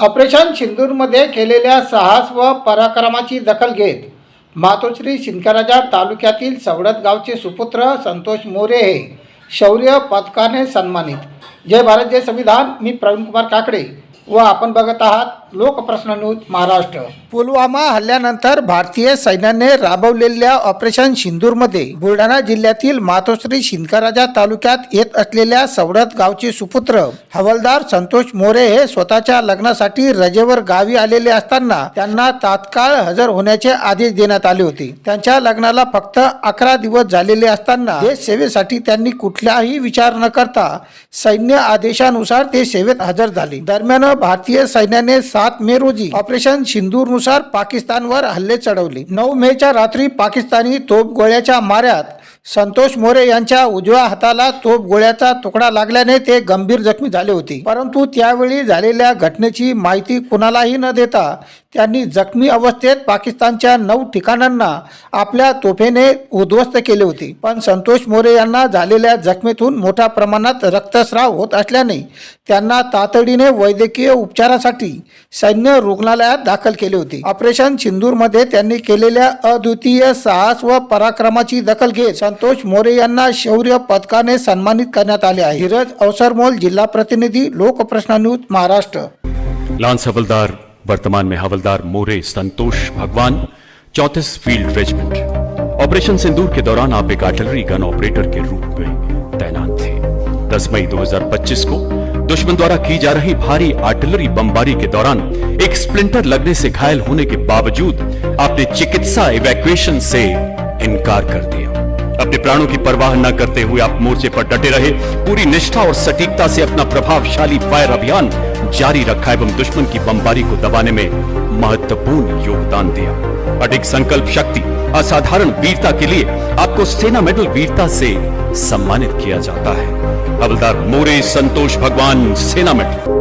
Operation सिंदूरमध्ये केलेल्या साहस व पराक्रमाची दखल घेत मातोश्री सिंदखेडराजा तालुक्यातील सवडत गावचे सुपुत्र संतोष मोरे हे शौर्य पदकाने सन्मानित। जय भारत जय संविधान। मी प्रवीण कुमार काकडे व आपण बघत आहात लोकप्रश्न न्यूज महाराष्ट्र। पुलवामा हल्ल्यानंतर भारतीय सैन्याने राबवलेल्या ऑपरेशन सिंदूरमध्ये बुलढाणा जिल्ह्यातील मातोश्री सिंदखेडराजा तालुक्यात येत असलेल्या सवडत गावचे सुपुत्र हवालदार संतोष मोरे हे स्वतःच्या लग्नासाठी रजेवर गावी आलेले असताना त्यांना तात्काळ हजर होण्याचे आदेश देण्यात आले होते। त्यांच्या लग्नाला फक्त 11 दिवस झालेले असताना देश सेवेसाठी त्यांनी कुठलाही विचार न करता सैन्य आदेशानुसार ते सेवेत हजर झाले। दरम्यान भारतीय सैन्याने 7 मे रोजी ऑपरेशन सिंदूर नुसार पाकिस्तानवर हल्ले चढवले। 9 मेच्या रात्री पाकिस्तानी तोफगोळ्याच्या माऱ्यात संतोष मोरे यांच्या उजव्या हाताला तोफगोळ्याचा तुकडा लागल्याने ते गंभीर जखमी झाले होते। परंतु त्यावेळी झालेल्या घटनेची माहिती कुणालाही न देता त्यांनी जखमी अवस्थेत पाकिस्तानच्या 9 ठिकाणांना आपल्या तोफेने उद्ध्वस्त केले होते। पण संतोष मोरे यांना झालेल्या जखमीतून मोठ्या प्रमाणात रक्तस्राव होत असल्याने त्यांना तातडीने वैद्यकीय उपचारासाठी सैन्य रुग्णालयात दाखल केले होते। ऑपरेशन सिंदूर मध्ये त्यांनी केलेल्या अद्वितीय साहस व पराक्रमाची दखल घेत संतोष मोरे यांना शौर्य पदकाने सन्मानित करण्यात आले आहे। धीरज अवसरमोल, जिल्हा प्रतिनिधी, लोकप्रश्न न्यूज महाराष्ट्र। लांस हवलदार, वर्तमान में हवलदार मोरे संतोष भगवान, 34 फील्ड रेजिमेंट। ऑपरेशन सिंदूर के दौरान आप एक आर्टिलरी गन ऑपरेटर के रूप में तैनात थे। 10 मई 2025 को दुश्मन द्वारा की जा रही भारी आर्टिलरी बमबारी के दौरान एक स्प्लिंटर लगने से घायल होने के बावजूद आपने चिकित्सा इवैक्यूएशन से इनकार कर दिया। अपने प्राणों की परवाह न करते हुए आप मोर्चे पर डटे रहे, पूरी निष्ठा और सटीकता से अपना प्रभावशाली फायर अभियान जारी रखा एवं दुश्मन की बमबारी को दबाने में महत्वपूर्ण योगदान दिया। अडिग संकल्प शक्ति, असाधारण वीरता के लिए आपको सेना मेडल वीरता से सम्मानित किया जाता है। हवलदार मोरे संतोष भगवान, सेना मेडल।